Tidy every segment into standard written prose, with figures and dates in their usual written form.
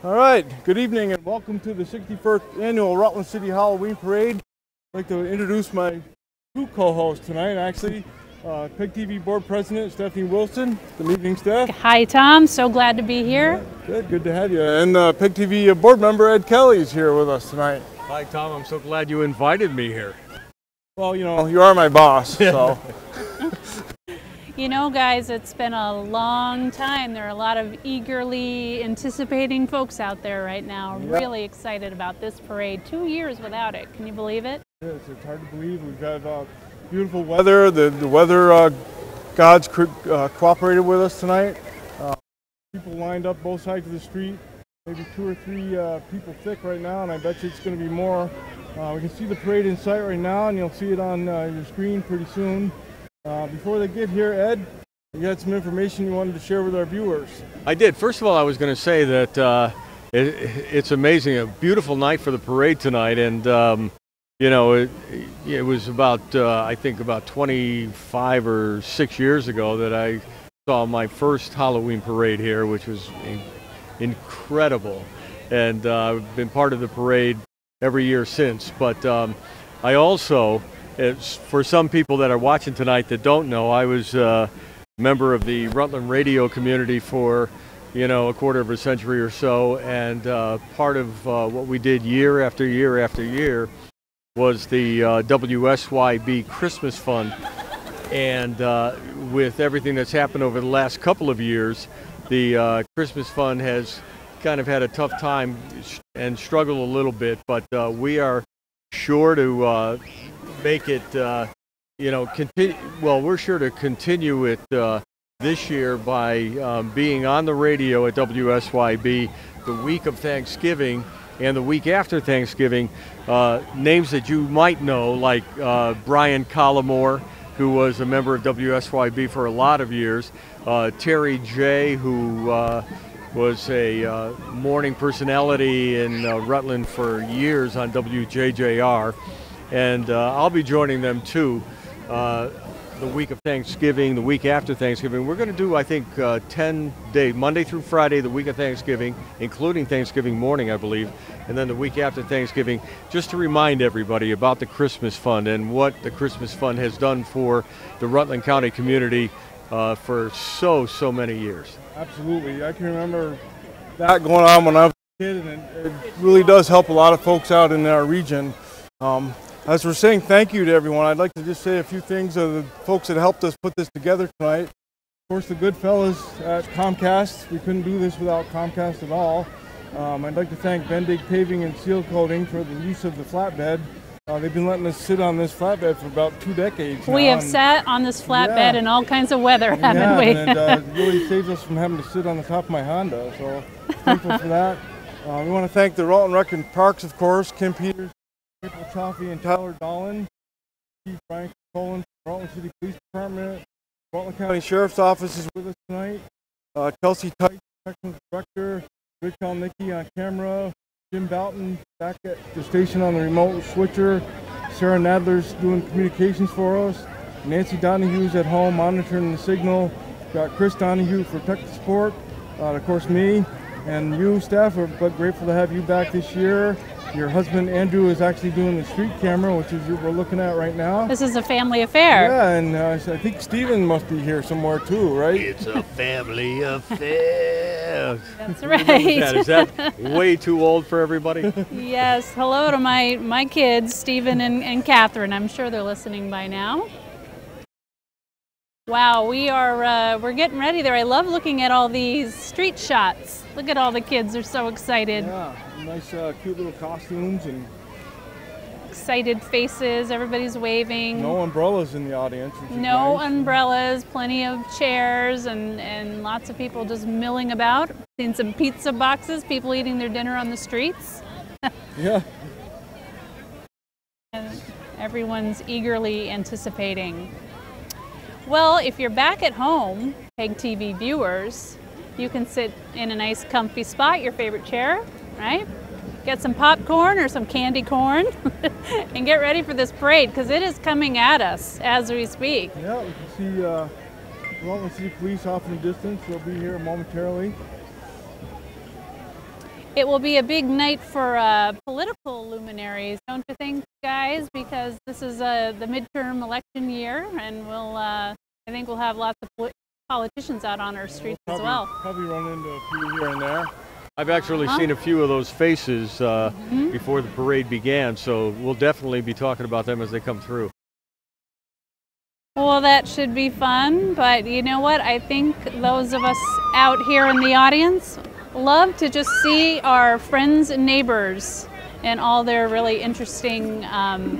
All right, good evening and welcome to the 61st Annual Rutland City Halloween Parade. I'd like to introduce my two co-hosts tonight, actually. PEG TV Board President Stephanie Wilson. Good evening, Steph. Hi, Tom. So glad to be here. Yeah, good to have you. And PEG TV Board Member Ed Kelly is here with us tonight. Hi, Tom. I'm so glad you invited me here. Well, you know, you are my boss, so. You know, guys, it's been a long time. There are a lot of eagerly anticipating folks out there right now. Yep. Really excited about this parade. 2 years without it. Can you believe it? Yes, it's hard to believe. We've got beautiful weather. The weather gods cooperated with us tonight. People lined up both sides of the street. Maybe 2 or 3 people thick right now, and I bet you it's going to be more. We can see the parade in sight right now, and you'll see it on your screen pretty soon. Before they get here, Ed, you had some information you wanted to share with our viewers. I did. First of all, I was going to say that it's amazing. A beautiful night for the parade tonight, and you know, it was about I think about 25 or 6 years ago that I saw my first Halloween parade here, which was incredible, and I've been part of the parade every year since. But I also, for some people that are watching tonight that don't know, I was a member of the Rutland radio community for, you know, a quarter of a century or so, and part of what we did year after year after year was the WSYB Christmas Fund. And with everything that's happened over the last couple of years, the Christmas Fund has kind of had a tough time and struggled a little bit, but we are sure to make it, you know, continue. Well, we're sure to continue it this year by being on the radio at WSYB the week of Thanksgiving and the week after Thanksgiving. Names that you might know, like Brian Collymore, who was a member of WSYB for a lot of years, Terry J., who was a morning personality in Rutland for years on WJJR. And I'll be joining them too the week of Thanksgiving, the week after Thanksgiving. We're going to do, I think, 10 days, Monday through Friday, the week of Thanksgiving, including Thanksgiving morning, I believe, and then the week after Thanksgiving, just to remind everybody about the Christmas Fund and what the Christmas Fund has done for the Rutland County community for so many years. Absolutely. I can remember that going on when I was a kid, and it really does help a lot of folks out in our region. As we're saying thank you to everyone, I'd like to just say a few things of the folks that helped us put this together tonight. Of course, the good fellas at Comcast. We couldn't do this without Comcast at all. I'd like to thank Bendig Paving and Seal Coating for the use of the flatbed. They've been letting us sit on this flatbed for about 2 decades now. We have sat on this flatbed in all kinds of weather, haven't we? And it really saves us from having to sit on the top of my Honda, so thankful for that. We want to thank the Rutland Rec and Parks, of course, Kim Peters, April Chaffee, and Tyler Dolan, Chief Frank Colin from Rutland City Police Department. Rutland County Sheriff's Office is with us tonight. Kelsey Tight, Section Director, Rich Alnicki on camera, Jim Boughton back at the station on the remote switcher, Sarah Nadler's doing communications for us, Nancy Donahue's at home monitoring the signal, got Chris Donahue for tech support, of course me, and you, staff, are but grateful to have you back this year. Your husband, Andrew, is actually doing the street camera, which is what we're looking at right now. This is a family affair. Yeah, and I think Stephen must be here somewhere too, right? It's a family affair. That's right. Is that way too old for everybody? Yes. Hello to my kids, Stephen and Catherine. I'm sure they're listening by now. Wow, we're getting ready there. I love looking at all these street shots. Look at all the kids, they're so excited. Yeah, nice cute little costumes and excited faces, everybody's waving. no umbrellas in the audience. No nice. umbrellas, plenty of chairs and lots of people just milling about. Seen some pizza boxes, people eating their dinner on the streets. Yeah. And everyone's eagerly anticipating. Well, if you're back at home, PEG TV viewers, you can sit in a nice comfy spot, your favorite chair, right? Get some popcorn or some candy corn and get ready for this parade because it is coming at us as we speak. Yeah, we can see Rutland City Police off in the distance. They'll be here momentarily. It will be a big night for political luminaries, don't you think, guys? Because this is the midterm election year, and I think we'll have lots of politicians out on our streets as well. Probably run into a few here and there. I've actually seen a few of those faces before the parade began, so we'll definitely be talking about them as they come through. Well, that should be fun, but you know what? I think those of us out here in the audience love to just see our friends and neighbors and all their really interesting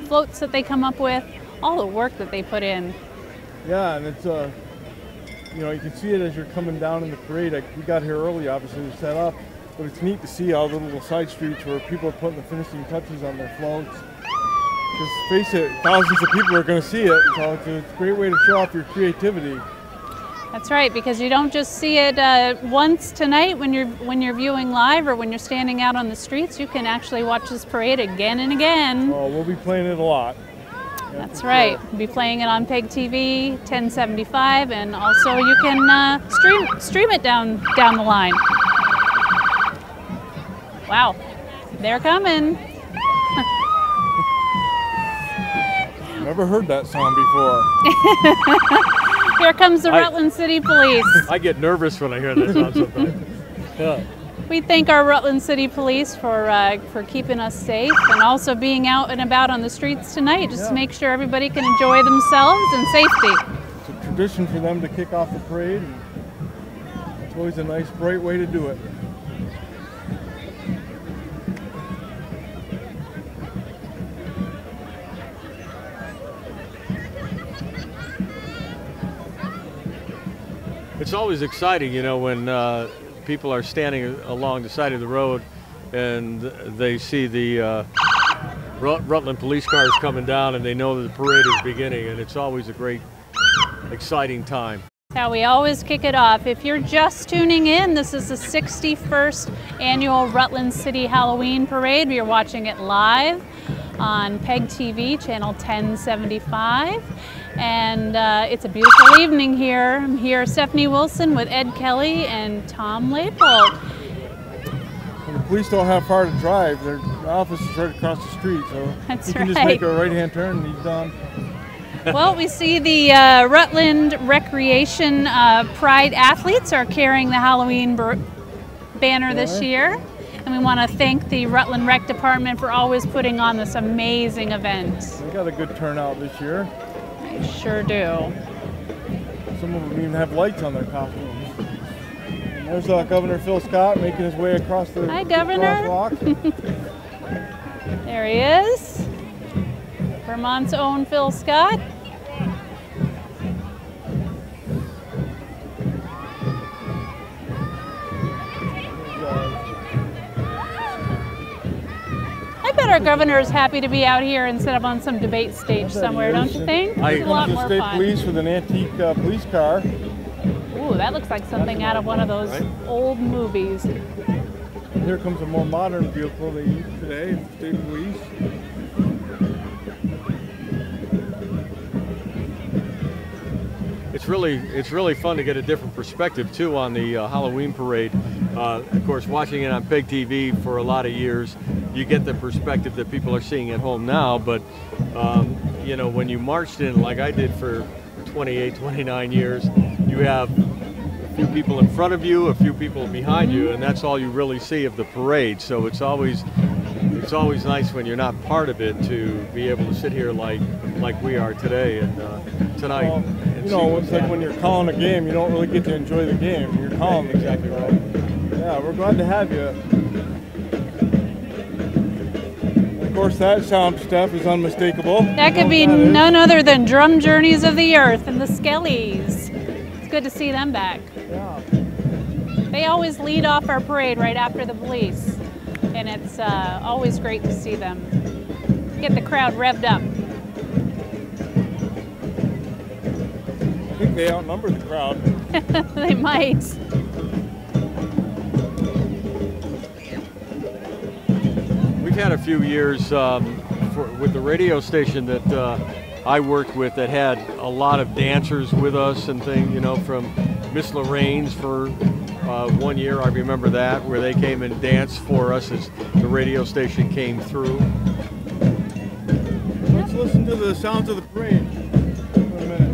floats that they come up with, all the work that they put in. Yeah, and it's you know, you can see it as you're coming down in the parade. We got here early, obviously, to set up, but it's neat to see all the little side streets where people are putting the finishing touches on their floats. Because face it, thousands of people are going to see it, so it's a great way to show off your creativity. That's right, because you don't just see it once tonight when you're viewing live or when you're standing out on the streets. You can actually watch this parade again and again. Oh, we'll be playing it a lot. That's right. We'll be playing it on PEG TV 1075, and also you can stream it down the line. Wow, they're coming. Never heard that song before. Here comes the Rutland City Police. I get nervous when I hear that song sometimes. Yeah. We thank our Rutland City Police for keeping us safe and also being out and about on the streets tonight just to make sure everybody can enjoy themselves in safety. It's a tradition for them to kick off the parade, and it's always a nice, bright way to do it. It's always exciting, you know, when people are standing along the side of the road and they see the Rutland police cars coming down and they know that the parade is beginning, and it's always a great, exciting time. That's how we always kick it off. If you're just tuning in, this is the 61st annual Rutland City Halloween Parade. We are watching it live on PEG TV, channel 1075. And it's a beautiful evening here. I'm here, Stephanie Wilson, with Ed Kelly and Tom Leipold. The police don't have far to drive. Their office is right across the street, so That's you can right. just make a right-hand turn and he's done. Well, we see the Rutland Recreation Pride athletes are carrying the Halloween banner this year. And we want to thank the Rutland Rec Department for always putting on this amazing event. We got a good turnout this year. They sure do. Some of them even have lights on their costumes. And there's Governor Phil Scott making his way across the crosswalk. There he is. Vermont's own Phil Scott. I bet our governor is happy to be out here instead of on some debate stage somewhere, don't you think? It's a lot more State fun. Police with an antique police car. Ooh, that looks like something out of one of those old movies. And here comes a more modern vehicle they use today, State Police. It's really fun to get a different perspective too on the Halloween parade. Of course, watching it on PEG TV for a lot of years, you get the perspective that people are seeing at home now. But you know, when you marched in like I did for 28, 29 years, you have a few people in front of you, a few people behind you, and that's all you really see of the parade. So it's always nice when you're not part of it to be able to sit here like we are today and tonight. Well, you know, it's like when you're calling a game, you don't really get to enjoy the game. You're calling exactly right. Yeah, we're glad to have you. Of course, that sound, Steph, is unmistakable. That could be none other than Drum Journeys of the Earth and the Skellies. It's good to see them back. Yeah. They always lead off our parade right after the police, and it's always great to see them. Get the crowd revved up. I think they outnumber the crowd. They might. We've had a few years with the radio station that I worked with that had a lot of dancers with us and things, you know, from Miss Lorraine's for one year. I remember that, where they came and danced for us as the radio station came through. Let's listen to the sounds of the parade for a minute.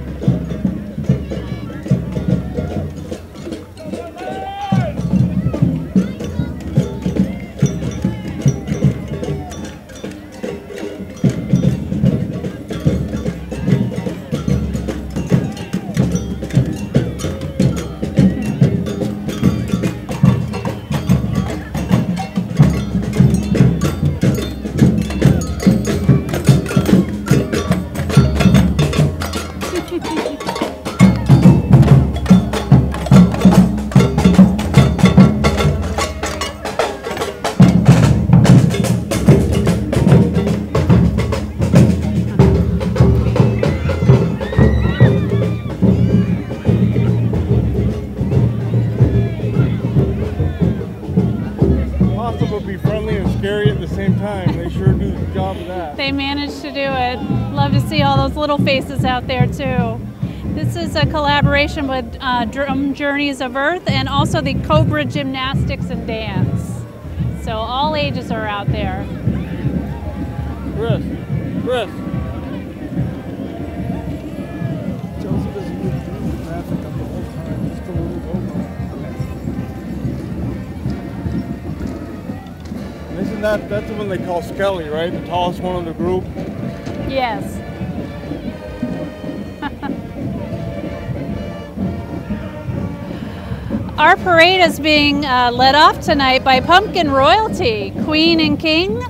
Be friendly and scary at the same time. They sure do the job of that. They managed to do it. Love to see all those little faces out there too. This is a collaboration with Drum Journeys of Earth and also the Cobra Gymnastics and Dance. So all ages are out there. Chris. Chelsea doesn't get through the traffic up the whole time. Just a little over. Isn't that's the one they call Skelly, right? The tallest one in the group? Yes. Our parade is being led off tonight by Pumpkin Royalty, Queen and King,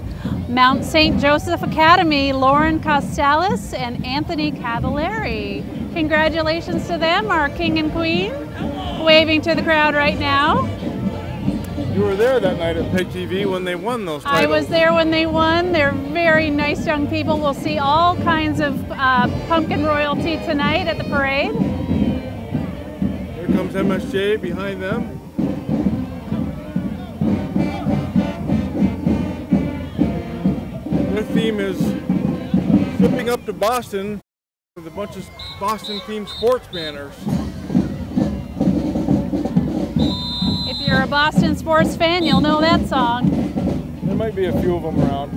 Mount St. Joseph Academy, Lauren Costalis and Anthony Cavallari. Congratulations to them, our King and Queen, waving to the crowd right now. You were there that night at Peg TV when they won those titles. I was there when they won. They're very nice young people. We'll see all kinds of pumpkin royalty tonight at the parade. Here comes MSJ behind them. Their theme is zipping up to Boston with a bunch of Boston-themed sports banners. If you're a Boston sports fan, you'll know that song. There might be a few of them around.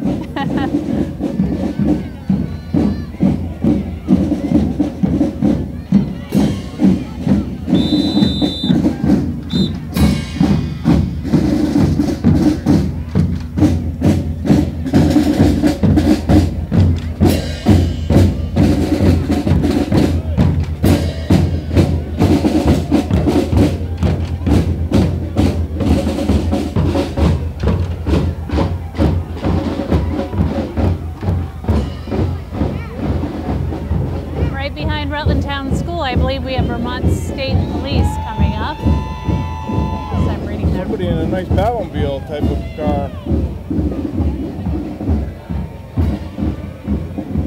Behind Rutland Town School, I believe we have Vermont State Police coming up. Yes, I'm reading that. Somebody in a nice Batmobile type of car.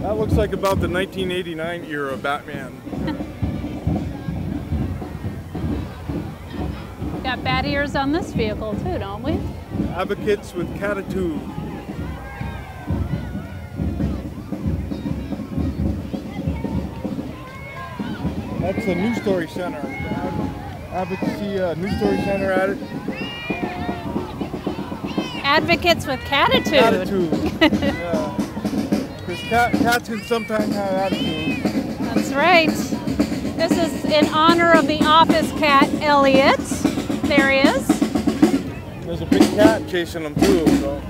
That looks like about the 1989 era Batman. We've got bat ears on this vehicle too, don't we? Advocates with Catitude. That's the News Story Center. Advocacy News Story Center at it. Advocates with Catitude. Attitude. Yeah. Because cats can sometimes have attitude. That's right. This is in honor of the office cat, Elliot. There he is. There's a big cat chasing them too. So.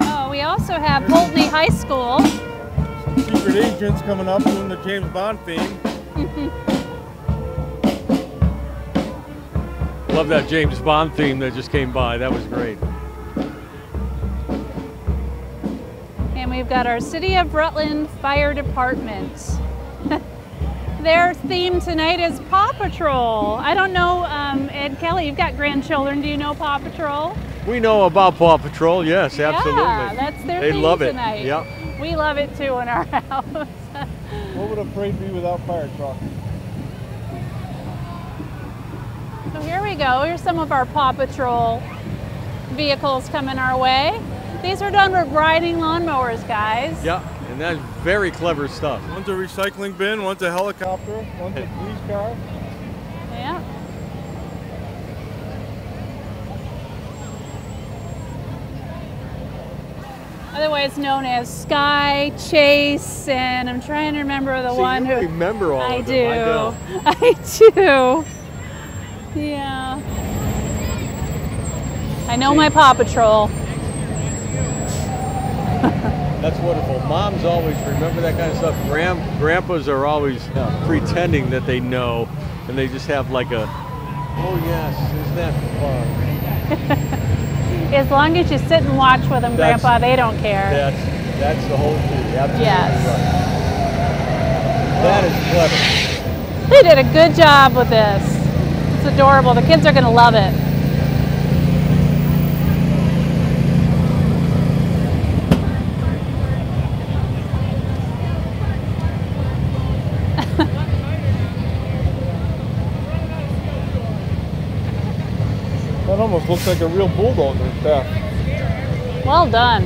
Oh, we also have Pulteney High School. Secret agents coming up doing the James Bond theme. Love that James Bond theme that just came by. That was great. And we've got our City of Rutland Fire Department. Their theme tonight is Paw Patrol. I don't know, Ed Kelly, you've got grandchildren. Do you know Paw Patrol? We know about Paw Patrol, yes, absolutely. Yeah, that's their They theme love it. tonight. Yep. We love it too in our house. What would a parade be without fire trucks? So here we go. Here's some of our Paw Patrol vehicles coming our way. These are done with riding lawnmowers, guys. Yeah, and that's very clever stuff. One's a recycling bin, one's a helicopter, one's a police car. otherwise known as Sky, Chase, and I'm trying to remember the one you who. remember all of them. do. I know. I do. Yeah. I know my Paw Patrol. That's wonderful. Moms always remember that kind of stuff. Grandpas are always pretending that they know, and they just have like a, oh yes, isn't that fun? As long as you sit and watch with them, Grandpa, they don't care. That's the whole key. Absolutely Yes. right. That is clever. They did a good job with this. It's adorable. The kids are going to love it. That almost looks like a real bulldozer stuff. Well done.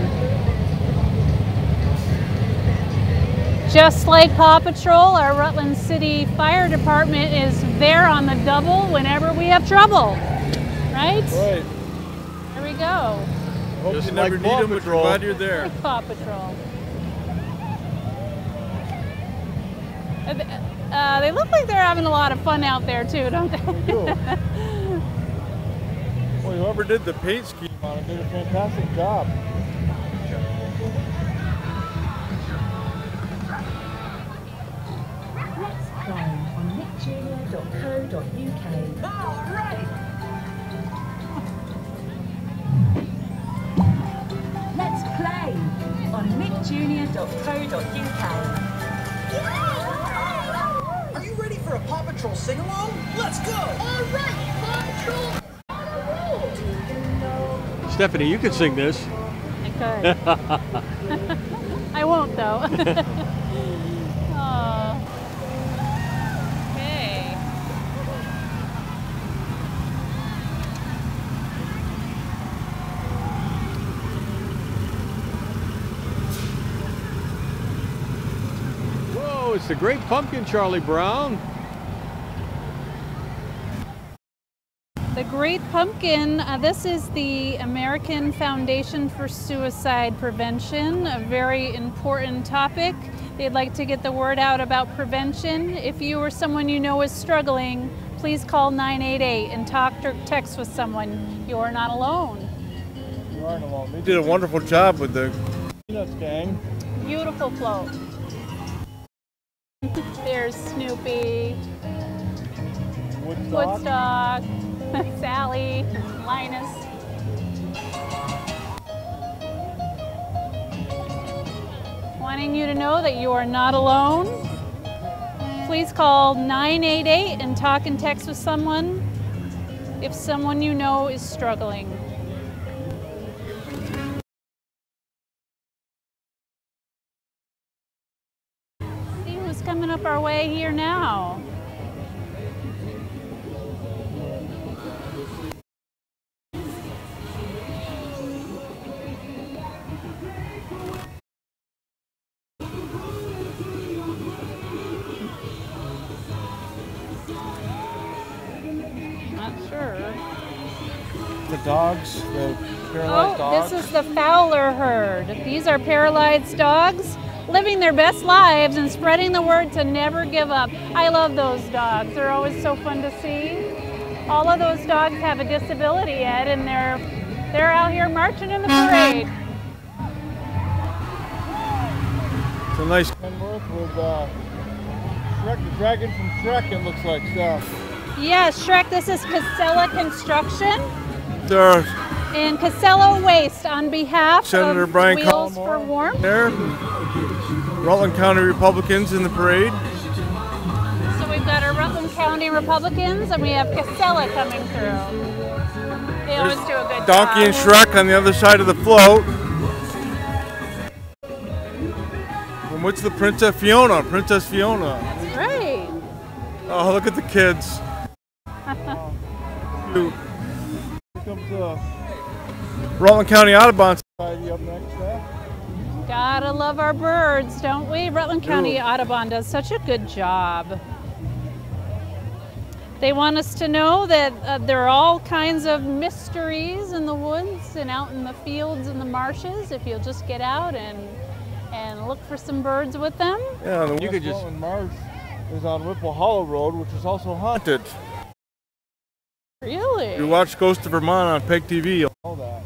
Just like Paw Patrol, our Rutland City Fire Department is there on the double whenever we have trouble. Right? Right. There we go. Hope Just you never like need Paw them, but you're Patrol. glad you're there. Like Paw Patrol. They look like they're having a lot of fun out there too, don't they? They do. Well, whoever did the paint scheme on it did a fantastic job. Let's play on nickjunior.co.uk. All right. Let's play on nickjunior.co.uk. Are you ready for a Paw Patrol sing-along? Let's go! All right, Paw Patrol! Stephanie, you could sing this. I could. I won't though. Oh. Okay. Whoa, it's the Great Pumpkin, Charlie Brown. The Great Pumpkin, this is the American Foundation for Suicide Prevention, a very important topic. They'd like to get the word out about prevention. If you or someone you know is struggling, please call 988 and talk or text with someone. You are not alone. You aren't alone. They did a wonderful job with the Peanuts gang. Beautiful float. There's Snoopy, Woodstock, Sally, Linus. Wanting you to know that you are not alone, please call 988 and talk and text with someone if someone you know is struggling. See who's coming up our way here now. Not sure. The dogs, the paralyzed dogs. This is the Fowler herd. These are paralyzed dogs living their best lives and spreading the word to never give up. I love those dogs. They're always so fun to see. All of those dogs have a disability, Ed, and they're out here marching in the parade. It's a nice Kenworth with Shrek, the dragon from Shrek, it looks like stuff. Yes, Shrek, this is Casella Construction There's and Casella Waste on behalf Senator of Brian Wheels Collmore for Warmth. there. Rutland County Republicans in the parade. So we've got our Rutland County Republicans and we have Casella coming through. They always do a good Donkey job. and Shrek on the other side of the float. And what's the Princess Fiona? Princess Fiona. That's right. Oh, look at the kids. Cute. Here comes the Rutland County Audubon Society up next. Gotta love our birds, don't we? Rutland County Ooh. Audubon does such a good job. They want us to know that there are all kinds of mysteries in the woods and out in the fields and the marshes if you'll just get out and look for some birds with them. Yeah, the West Rutland Marsh is on Whipple Hollow Road, which is also haunted. Really? If you watch Ghost of Vermont on Peg TV, you'll know that.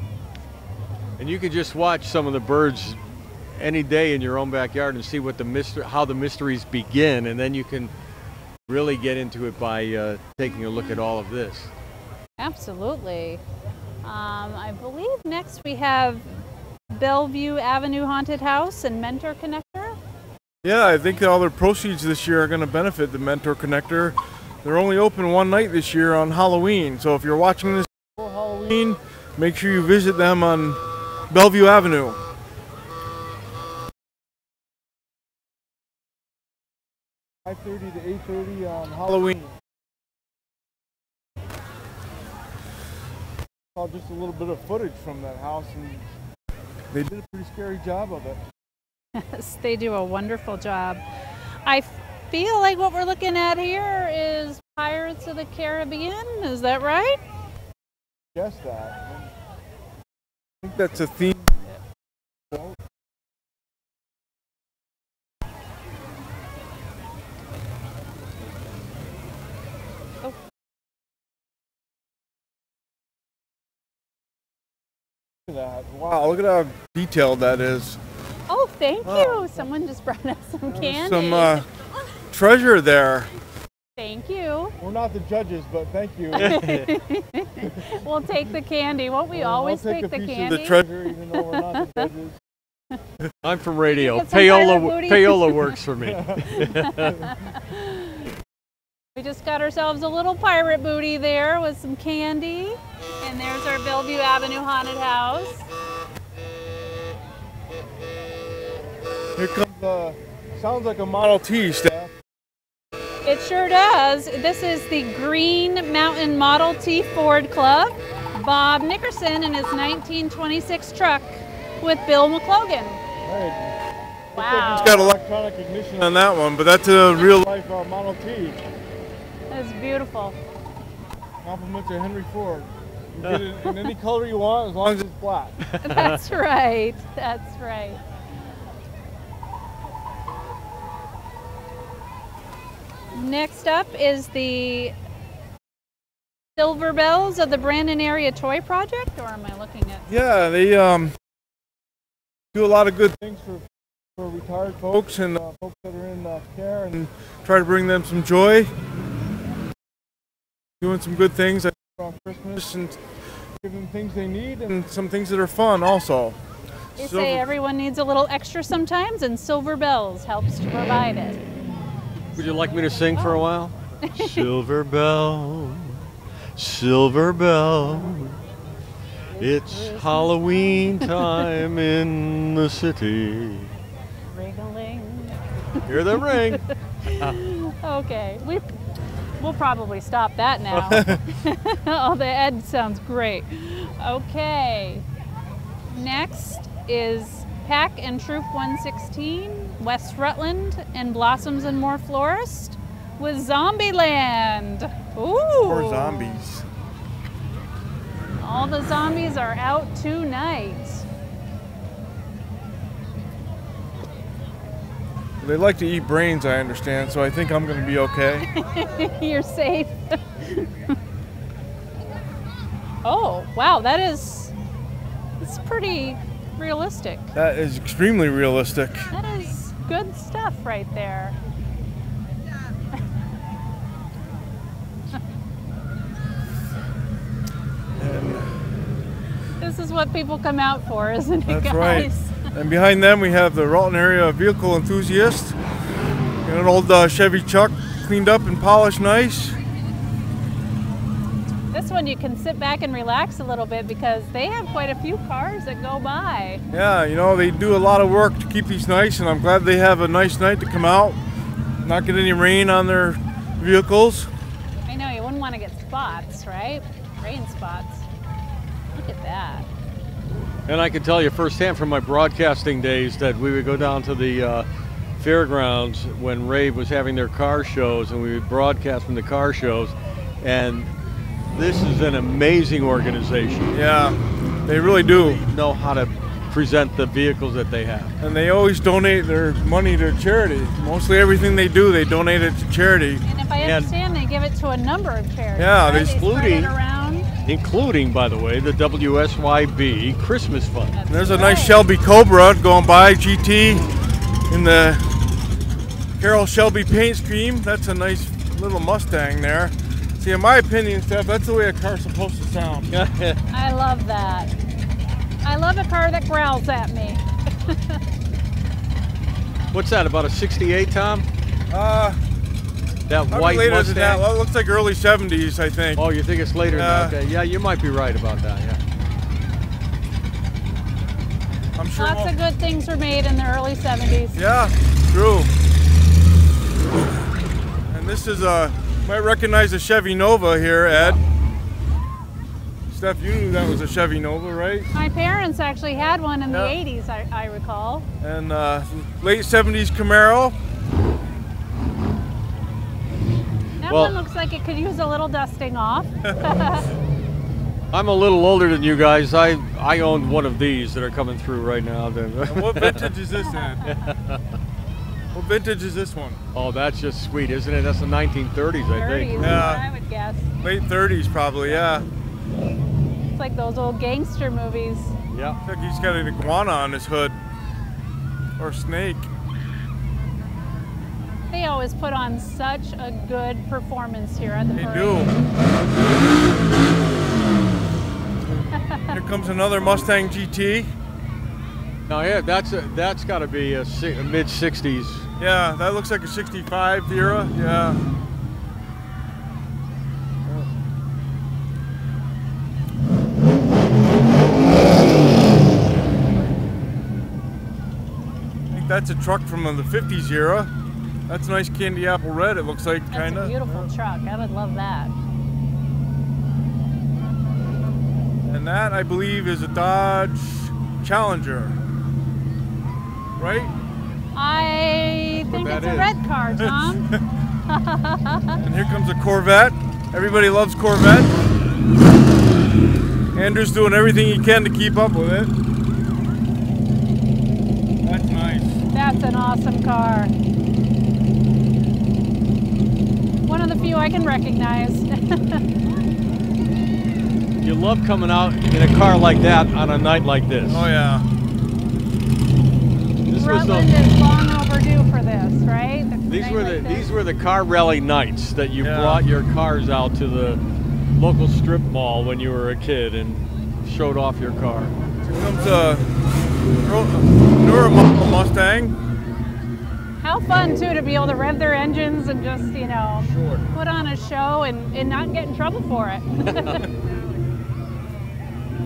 And you can just watch some of the birds any day in your own backyard and see what how the mysteries begin, and then you can really get into it by taking a look at all of this. Absolutely. I believe next we have Bellevue Avenue Haunted House and Mentor Connector. Yeah, I think all their proceeds this year are going to benefit the Mentor Connector. They're only open one night this year on Halloween, so if you're watching this for Halloween, make sure you visit them on Bellevue Avenue. (5:30 to 8:30) on Halloween. Saw just a little bit of footage from that house, and they did a pretty scary job of it. Yes, they do a wonderful job. I feel like what we're looking at here is Pirates of the Caribbean. Is that right? Guess that. I think that's a theme. Wow, look at how detailed that is. Oh, thank you. Someone just brought us some candy. Some treasure there. Thank you. We're not the judges, but thank you. We'll take the candy. Won't we always take the candy? Of the treasure, even though we're not the judges. I'm from radio. Payola works for me. We just got ourselves a little pirate booty there with some candy. And there's our Bellevue Avenue Haunted House. Here comes sounds like a Model T, Steph. It sure does. This is the Green Mountain Model T Ford Club. Bob Nickerson in his 1926 truck with Bill McLogan. Right. Wow. It's got electronic ignition on that one, but that's a real life Model T. That's beautiful. Compliments of Henry Ford. You get it in any color you want, as long as it's black. That's right. That's right. Next up is the Silver Bells of the Brandon Area Toy Project, or am I looking at? Yeah, they do a lot of good things for retired folks and folks that are in care, and try to bring them some joy. Doing some good things on Christmas and giving them things they need and some things that are fun also. They say everyone needs a little extra sometimes, and Silver Bells helps to provide it. Would you like me to sing for a while? Silver bell, silver bell, it's Halloween time in the city. Wriggling. Hear the ring. Okay, we'll probably stop that now. Oh, the Ed sounds great. Okay, next is Pack and Troop 116, West Rutland, and Blossoms and More Florist with Zombieland. Ooh! More zombies. All the zombies are out tonight. They like to eat brains, I understand, so I think I'm going to be okay. You're safe. Oh, wow, it's pretty realistic. That is extremely realistic. That is good stuff right there. This is what people come out for, isn't it, guys? That's right. And behind them we have the Rutland Area Vehicle Enthusiast. And an old Chevy truck, cleaned up and polished nice. This one you can sit back and relax a little bit because they have quite a few cars that go by. Yeah, you know, they do a lot of work to keep these nice, and I'm glad they have a nice night to come out, not get any rain on their vehicles. I know, you wouldn't want to get spots, right? Rain spots. Look at that. And I can tell you firsthand from my broadcasting days that we would go down to the fairgrounds when Rave was having their car shows, and we would broadcast from the car shows. and this is an amazing organization. Yeah, they really do. They know how to present the vehicles that they have. And they always donate their money to charity. Mostly everything they do, they donate it to charity. And if I understand, they give it to a number of charities. Yeah, right? they spread it around. Including, by the way, the WSYB Christmas Fund. And there's a nice Shelby Cobra going by, GT, in the Carroll Shelby paint scheme. That's a nice little Mustang there. See, in my opinion, Steph, that's the way a car's supposed to sound. I love that. I love a car that growls at me. What's that, about a 68, Tom? That white later Mustang? than that. Well, it looks like early 70s, I think. Oh, you think it's later than that? Okay. Yeah, you might be right about that, yeah. I'm sure. Lots of good things were made in the early 70s. Yeah, true. And this is might recognize a Chevy Nova here, Ed. Steph, you knew that was a Chevy Nova, right? My parents actually had one in the 80s, I recall. And late 70s Camaro. That one looks like it could use a little dusting off. I'm a little older than you guys. I owned one of these that are coming through right now. And what vintage is this in? What vintage is this one? Oh, that's just sweet, isn't it? That's the 1930s, I think. 30s, I would guess. Late 30s probably, yeah. It's like those old gangster movies. Yeah. Looks like he's got an iguana on his hood. Or snake. They always put on such a good performance here at the parade. They do. Here comes another Mustang GT. Now, yeah, that's got to be a mid 60s. Yeah, that looks like a 65 era. Yeah. I think that's a truck from the 50s era. That's a nice candy apple red, it looks like, kind of. That's a beautiful truck. I would love that. And that, I believe, is a Dodge Challenger. Right? I think it's a red car, Tom. And here comes a Corvette. Everybody loves Corvette. Andrew's doing everything he can to keep up with it. That's nice. That's an awesome car. One of the few I can recognize. You love coming out in a car like that on a night like this. Oh yeah. Rutland is long overdue for this, right? These were the car rally nights that you brought your cars out to the local strip mall when you were a kid and showed off your car. Here comes a newer Mustang. How fun too to be able to rev their engines and just, you know, put on a show and not get in trouble for it.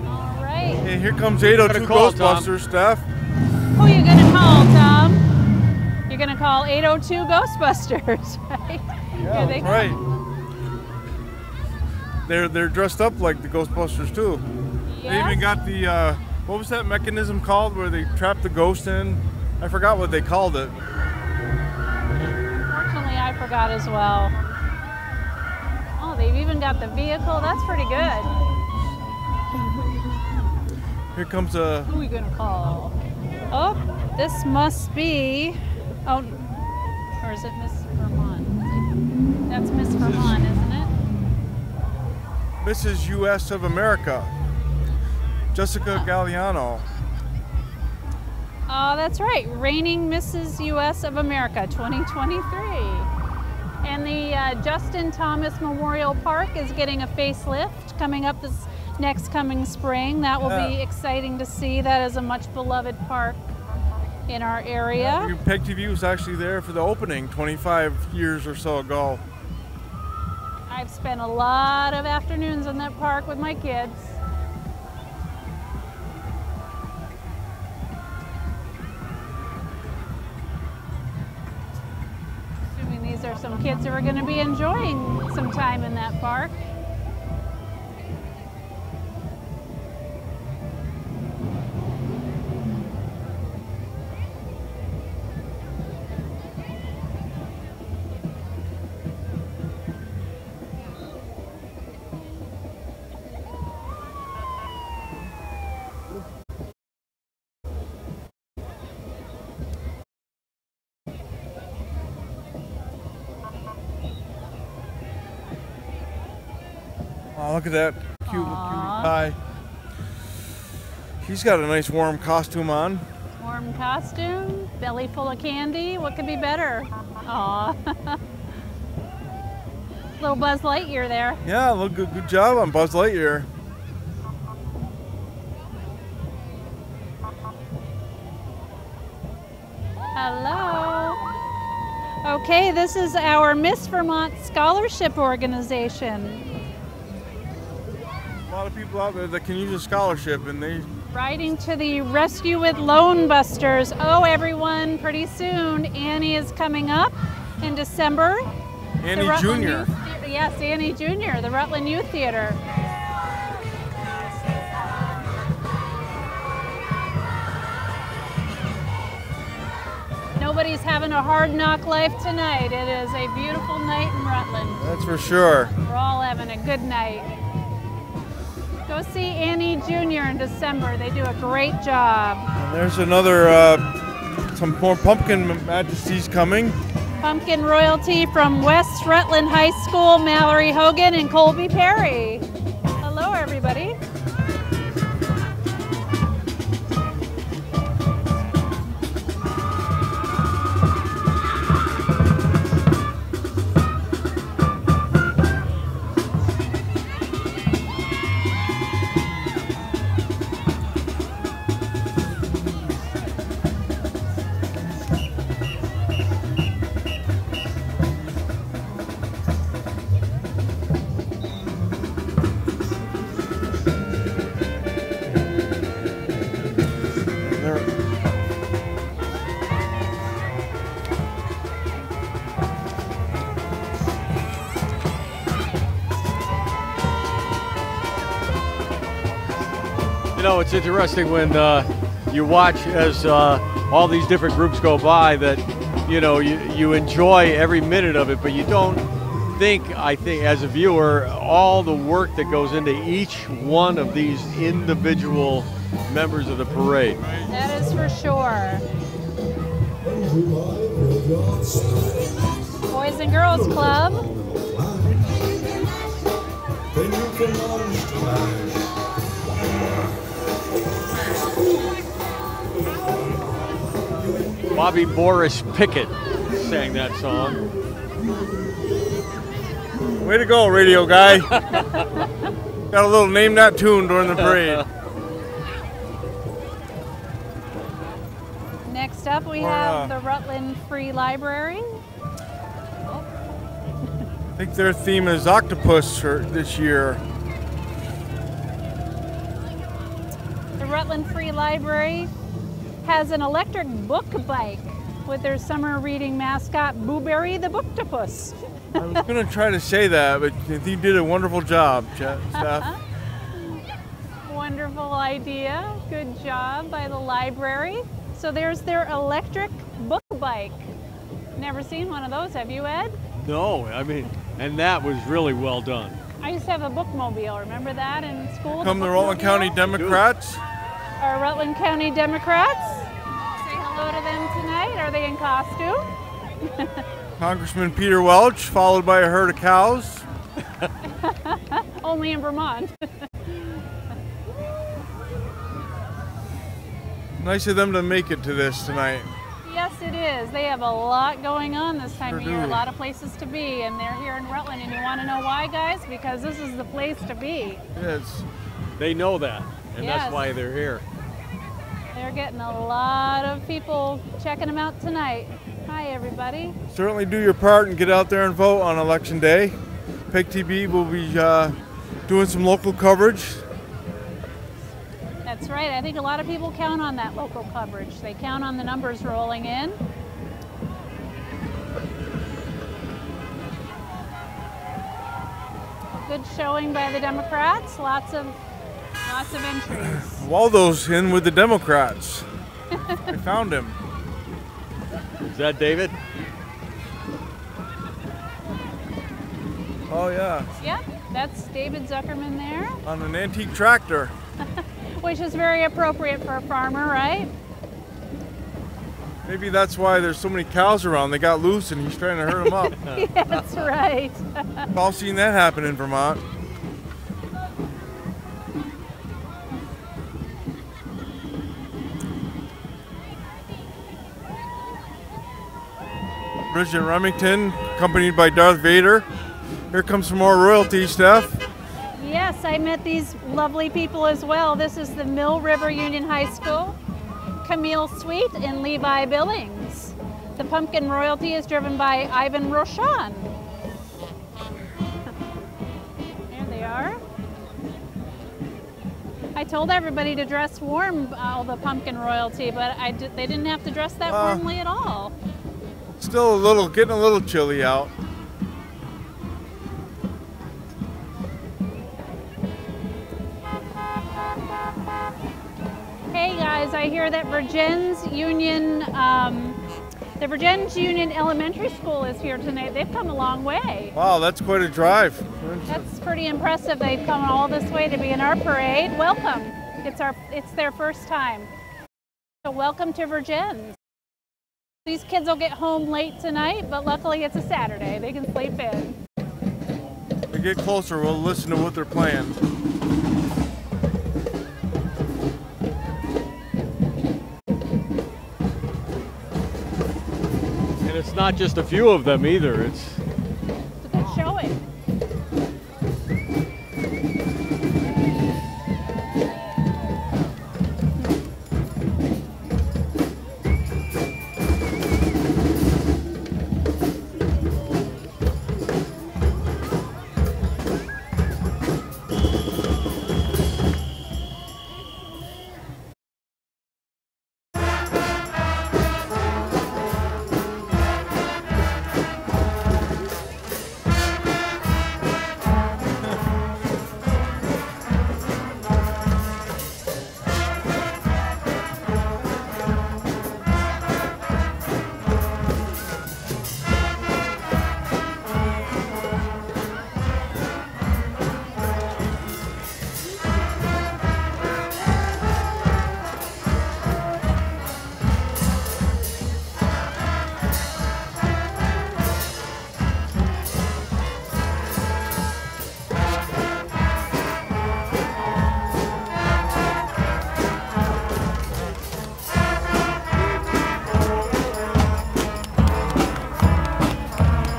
All right. And here comes 802 Ghostbusters, Steph. Who are you gonna call, Tom? You're gonna call 802 Ghostbusters, right? Yeah, they right. They're dressed up like the Ghostbusters too. Yes. They even got the what was that mechanism called where they trapped the ghost in? I forgot what they called it. Unfortunately, I forgot as well. Oh, they've even got the vehicle. That's pretty good. Here comes a. Who are we gonna call? Oh, this must be. Oh, or is it Miss Vermont? That's Miss Vermont, isn't it? Mrs. U.S. of America, Jessica Galliano. Oh, that's right. Reigning Mrs. U.S. of America 2023. And the Justin Thomas Memorial Park is getting a facelift coming up this next coming spring. That will be exciting to see. That is a much beloved park in our area. Peg TV was actually there for the opening 25 years or so ago. I've spent a lot of afternoons in that park with my kids. Assuming these are some kids who are going to be enjoying some time in that park. Oh, look at that cute little cutie pie. She's got a nice warm costume on. Warm costume, belly full of candy. What could be better? Aw. Little Buzz Lightyear there. Yeah, look, good job on Buzz Lightyear. Hello. Okay, this is our Miss Vermont Scholarship Organization. A lot of people out there that can use a scholarship, and they... Riding to the rescue with Lone Busters. Oh, everyone, pretty soon Annie is coming up in December. Annie Jr. Yes, Annie Jr., the Rutland Youth Theater. Nobody's having a hard knock life tonight. It is a beautiful night in Rutland. That's for sure. We're all having a good night. Go see Annie Jr. in December. They do a great job. And there's another, some more pumpkin majesties coming. Pumpkin royalty from West Rutland High School, Mallory Hogan and Colby Perry. Hello, everybody. You know, it's interesting when you watch as all these different groups go by that, you know, you enjoy every minute of it, but you don't think, I think, as a viewer, all the work that goes into each one of these individual members of the parade. That is for sure. Boys and Girls Club. Bobby Boris Pickett sang that song. Way to go, radio guy. Got a little name that tune during the parade. Next up, we have the Rutland Free Library. I think their theme is octopus for this year. The Rutland Free Library has an electric book bike with their summer reading mascot, Booberry the Booktopus. I was going to try to say that, but you did a wonderful job, Steph. Wonderful idea. Good job by the library. So there's their electric book bike. Never seen one of those, have you, Ed? No, I mean, and that was really well done. I used to have a bookmobile. Remember that in school? Come the Rutland County Democrats. Our Rutland County Democrats. Say hello to them tonight. Are they in costume? Congressman Peter Welch, followed by a herd of cows. Only in Vermont. Nice of them to make it to this tonight. Yes, it is. They have a lot going on this time of year, a do. lot of places to be, and they're here in Rutland. And you want to know why, guys? Because this is the place to be. Yes. They know that, and Yes. that's why they're here. They're getting a lot of people checking them out tonight. Hi, everybody. Certainly do your part and get out there and vote on Election Day. PEG TV will be doing some local coverage. That's right. I think a lot of people count on that local coverage. They count on the numbers rolling in. Good showing by the Democrats. Lots of entries. Waldo's in with the Democrats. I found him. Is that David? Oh yeah, Yep, that's David Zuckerman there, on an antique tractor. which is very appropriate for a farmer, right? Maybe that's why there's so many cows around. They got loose and he's trying to herd them up. That's right. We've all seen that happen in Vermont. Bridget Remington, accompanied by Darth Vader. Here comes some more royalty, Steph. Yes, I met these lovely people as well. This is the Mill River Union High School, Camille Sweet and Levi Billings. The pumpkin royalty is driven by Ivan Roshan. There they are. I told everybody to dress warm, all the pumpkin royalty, but they didn't have to dress that warmly at all. Still getting a little chilly out. Hey guys, I hear that Virgin's Union, the Virgin's Union Elementary School is here tonight. They've come a long way. Wow, that's quite a drive. That's pretty impressive. They've come all this way to be in our parade. Welcome. It's their first time. So welcome to Virgin's. These kids will get home late tonight, but luckily it's a Saturday. They can sleep in. When we get closer, we'll listen to what they're playing. And it's not just a few of them either. It's a good showing.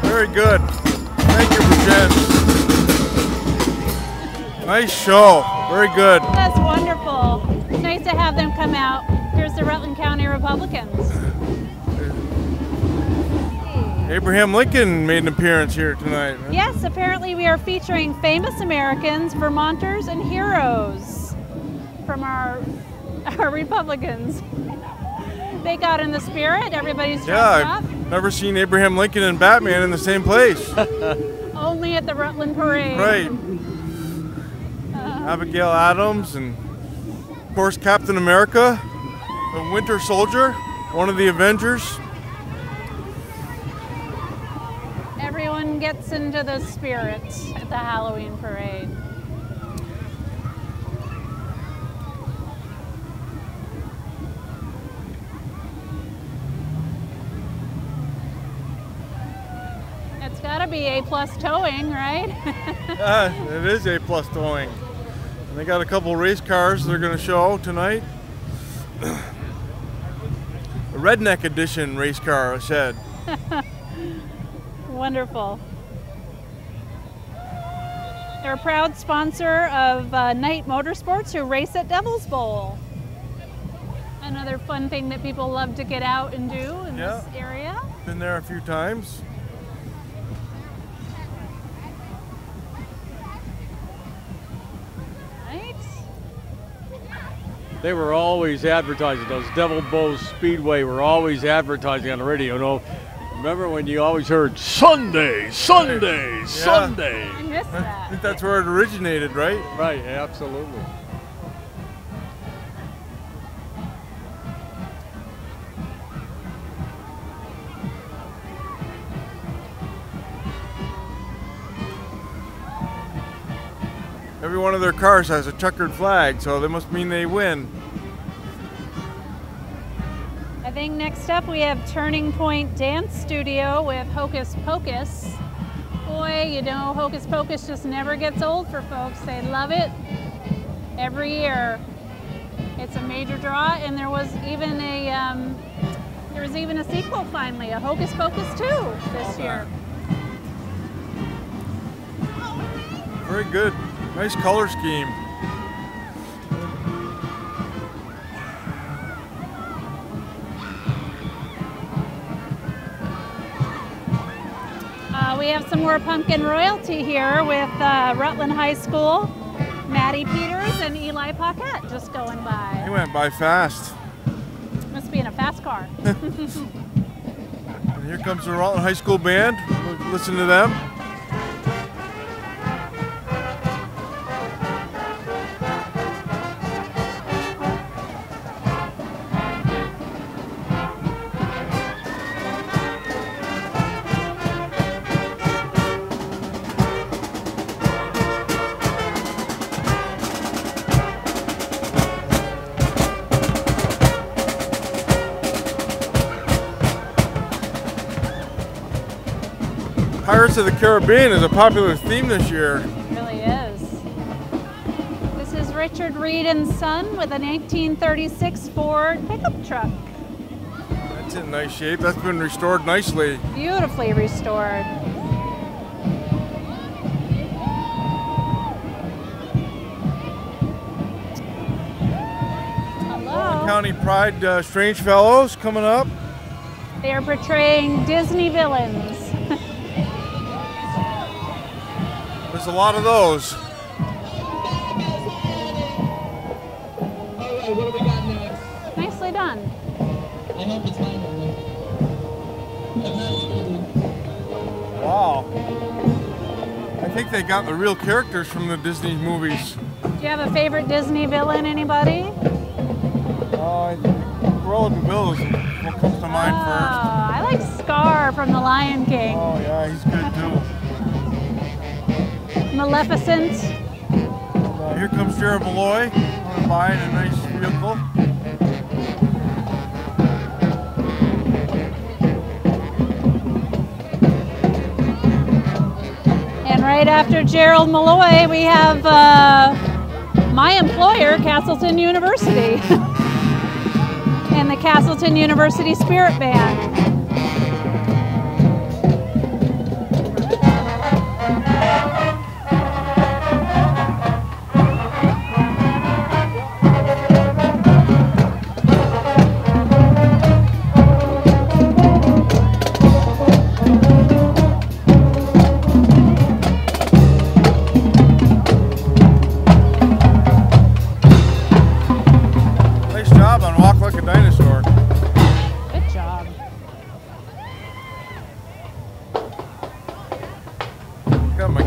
Very good. Thank you, Virgin. Nice show. Very good. That's wonderful. It's nice to have them come out. Here's the Rutland County Republicans. Abraham Lincoln made an appearance here tonight. Right? Yes, apparently we are featuring famous Americans, Vermonters, and heroes from our Republicans. They got in the spirit. Everybody's dressed up. I've never seen Abraham Lincoln and Batman in the same place. Only at the Rutland Parade. Right. Abigail Adams and, of course, Captain America, the Winter Soldier, one of the Avengers. Everyone gets into the spirit at the Halloween Parade. It's got to be A+ towing, right? It is A+ towing. And they got a couple race cars they're going to show tonight. A redneck edition race car, I said. Wonderful. They're a proud sponsor of Night Motorsports, who race at Devil's Bowl. Another fun thing that people love to get out and do in this area. Been there a few times. Right. They were always advertising, those Devil Bowl Speedway were always advertising on the radio. You know, remember when you always heard Sunday, Sunday, Sunday? I missed that. I think that's where it originated, right? Right, absolutely. Every one of their cars has a checkered flag, so that must mean they win. I think next up we have Turning Point Dance Studio with Hocus Pocus. Boy, you know, Hocus Pocus just never gets old for folks. They love it every year. It's a major draw, and there was even There was even a sequel finally, a Hocus Pocus 2 this year. Very good. Nice color scheme. We have some more pumpkin royalty here with Rutland High School. Maddie Peters and Eli Paquette just going by. He went by fast. Must be in a fast car. And here comes the Rutland High School band. Listen to them. Pirates of the Caribbean is a popular theme this year. It really is. This is Richard Reed and Son with a 1936 Ford pickup truck. That's in nice shape. That's been restored nicely. Beautifully restored. Hello. County Pride Strange Fellows coming up. They are portraying Disney villains. There's a lot of those. All right, what do we got next? Nicely done. I hope it's mine. Wow. I think they got the real characters from the Disney movies. Do you have a favorite Disney villain, anybody? I think Cruella de Vil is what comes to mind first. I like Scar from The Lion King. Oh yeah, he's good too. Maleficent. Here comes Jared Malloy, going by in a nice vehicle. And right after Gerald Malloy, we have my employer, Castleton University, and the Castleton University Spirit Band.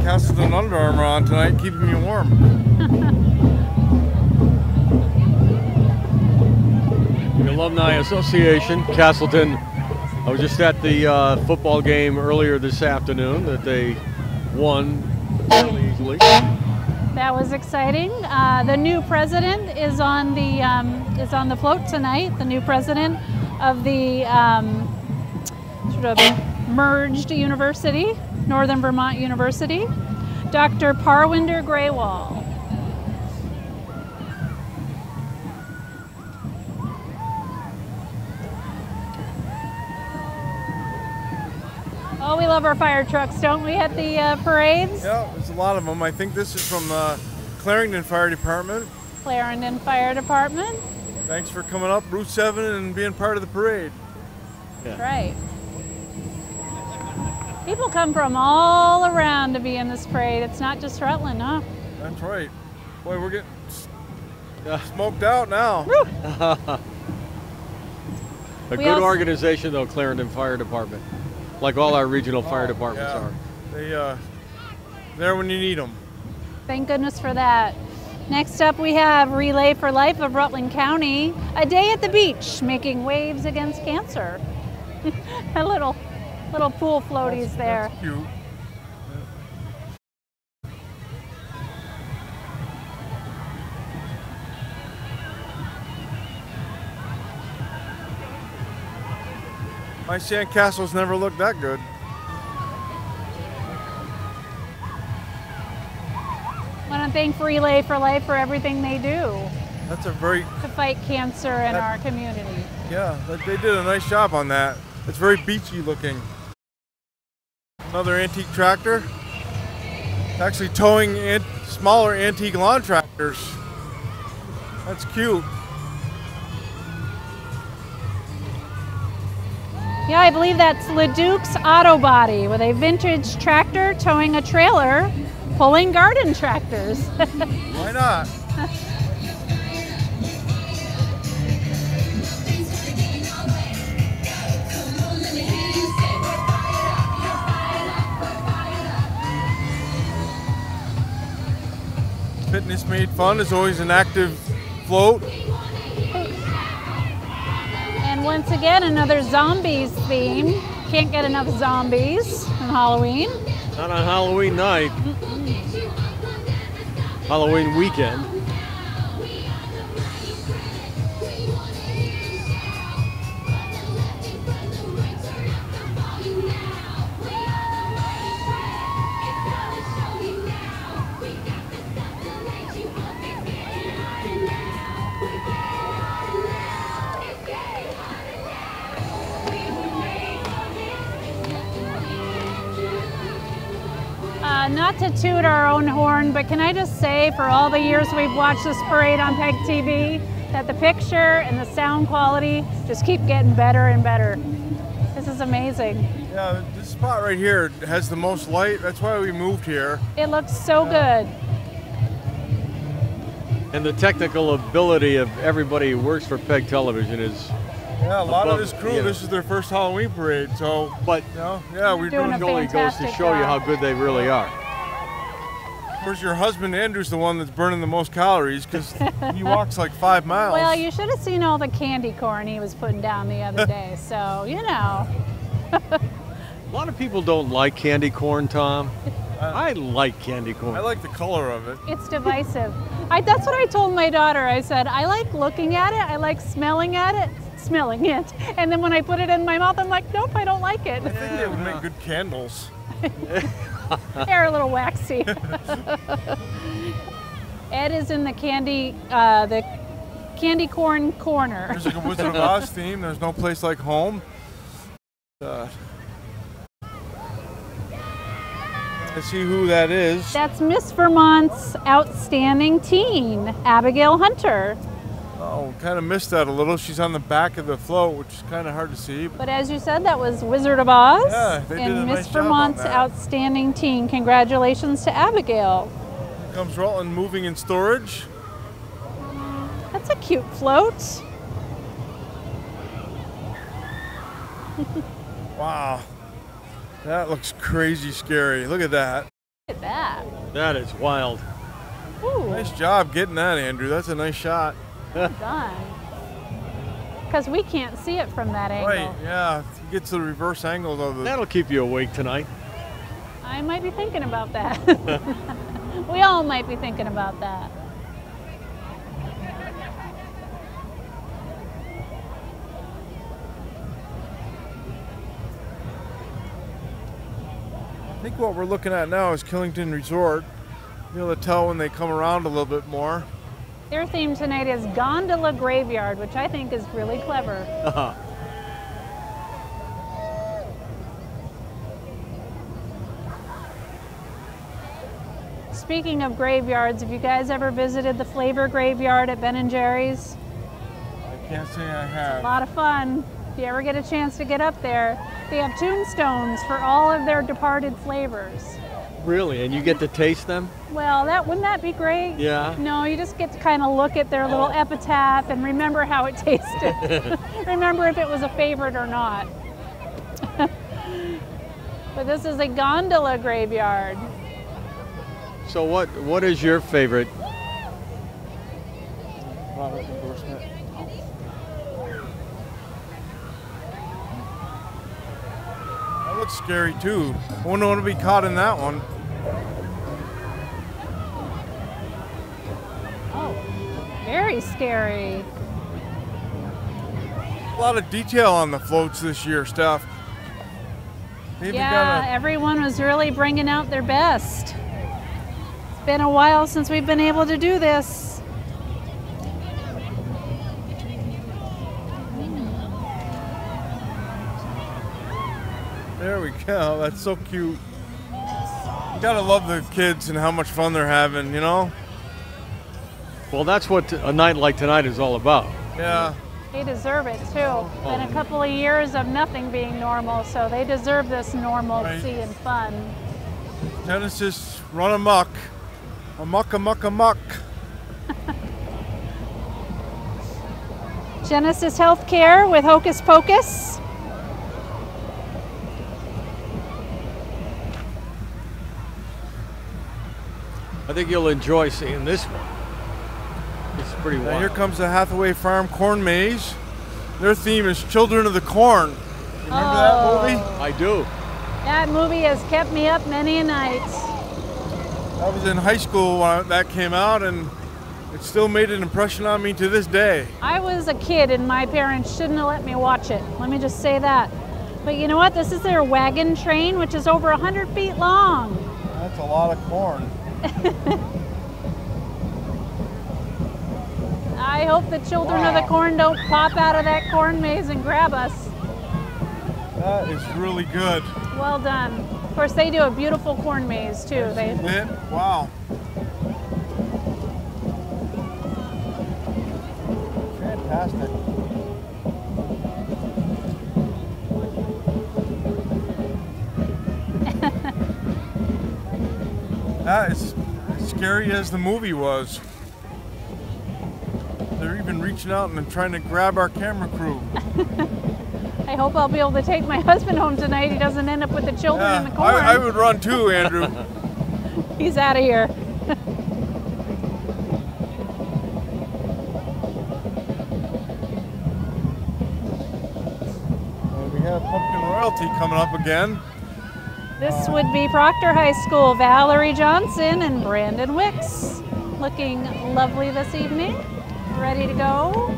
Castleton Under Armour on tonight, keeping me warm. The Alumni Association, Castleton. I was just at the football game earlier this afternoon that they won fairly easily. That was exciting. The new president is on the float tonight. The new president of the sort of merged university, Northern Vermont University, Dr. Parwinder Graywall. Oh, we love our fire trucks, don't we, at the parades? Yeah, there's a lot of them. I think this is from Clarendon Fire Department. Clarendon Fire Department. Thanks for coming up Route 7 and being part of the parade. That's right. People come from all around to be in this parade. It's not just Rutland, huh? That's right. Boy, we're getting smoked out now. A good organization, though, Clarendon Fire Department. Like all our regional fire departments are. They there when you need them. Thank goodness for that. Next up, we have Relay for Life of Rutland County. A day at the beach, making waves against cancer. A little pool floaties there. That's cute. My sandcastles never looked that good. I want to thank Relay for Life for everything they do That's a very to fight cancer in our community. Yeah, they did a nice job on that. It's very beachy looking. Another antique tractor. Actually towing smaller antique lawn tractors. That's cute. Yeah, I believe that's LeDuc's Auto Body with a vintage tractor towing a trailer, pulling garden tractors. Why not? Fitness Made Fun is always an active float. And once again, another zombies theme. Can't get enough zombies on Halloween. Not on Halloween night. Halloween weekend. Not to toot our own horn, but can I just say, for all the years we've watched this parade on PEG TV, that the picture and the sound quality just keep getting better and better. This is amazing. Yeah, this spot right here has the most light. That's why we moved here. It looks so good. And the technical ability of everybody who works for PEG Television is. Yeah, a lot of above, this crew, you know. this is their first Halloween parade, so, But you know, yeah, we're Doing doing a it only goes to fantastic show you how job. good they really are. Of course, your husband Andrew's the one that's burning the most calories because he walks like 5 miles. Well, you should have seen all the candy corn he was putting down the other day, so, you know. A lot of people don't like candy corn, Tom. I like candy corn. I like the color of it. It's divisive. That's what I told my daughter. I said, I like looking at it, I like smelling it, and then when I put it in my mouth, I'm like, nope, I don't like it. I think they would make good candles. They're a little waxy. Ed is in the candy corn corner. There's like a Wizard of Oz theme. There's no place like home. Let's see who that is. That's Miss Vermont's outstanding teen, Abigail Hunter. Oh, kind of missed that a little. She's on the back of the float, which is kind of hard to see. But as you said, that was Wizard of Oz. Yeah, they did a and nice Miss job on Vermont's that. outstanding teen. Congratulations to Abigail. Here comes Rutland moving in storage. That's a cute float. Wow. That looks crazy scary. Look at that. Look at that. That is wild. Ooh, Nice job getting that, Andrew. That's a nice shot. done. Because we can't see it from that angle. Right, yeah. You get to the reverse angle of the... That'll keep you awake tonight. I might be thinking about that. We all might be thinking about that. I think what we're looking at now is Killington Resort. You'll be able to tell when they come around a little bit more. Their theme tonight is Gondola Graveyard, which I think is really clever. Speaking of graveyards, have you guys ever visited the Flavor Graveyard at Ben & Jerry's? I can't say I A have. lot of fun. If you ever get a chance to get up there, they have tombstones for all of their departed flavors. Really? And you get to taste them? Well, wouldn't that be great? Yeah. No, you just get to kind of look at their little epitaph and remember how it tasted. Remember if it was a favorite or not. But this is a gondola graveyard. So what is your favorite? Product endorsement. That looks scary too. I wouldn't want to be caught in that one. Oh, very scary. A lot of detail on the floats this year, Steph. They even Yeah, got everyone was really bringing out their best. It's been a while since we've been able to do this. There we go. That's so cute. You gotta love the kids and how much fun they're having, you know? Well, that's what a night like tonight is all about. Yeah. They deserve it too. Been a couple of years of nothing being normal, so they deserve this normalcy and fun. Genesis, run amok. Amok, amok, amok. Genesis Healthcare with Hocus Pocus. I think you'll enjoy seeing this one. It's pretty wild. Now here comes the Hathaway Farm Corn Maze. Their theme is Children of the Corn. You remember that movie? I do. That movie has kept me up many a night. I was in high school when that came out, and it still made an impression on me to this day. I was a kid and my parents shouldn't have let me watch it. Let me just say that. But you know what? This is their wagon train, which is over 100 feet long. That's a lot of corn. I hope the children of the corn don't pop out of that corn maze and grab us. That is really good. Well done. Of course, they do a beautiful corn maze too. Wow. Fantastic. That is as scary as the movie was. They're even reaching out and trying to grab our camera crew. I hope I'll be able to take my husband home tonight. He doesn't end up with the children in the corn. I would run too, Andrew. He's out of here. We have Pumpkin Royalty coming up again. This would be Proctor High School. Valerie Johnson and Brandon Wicks. Looking lovely this evening. Ready to go.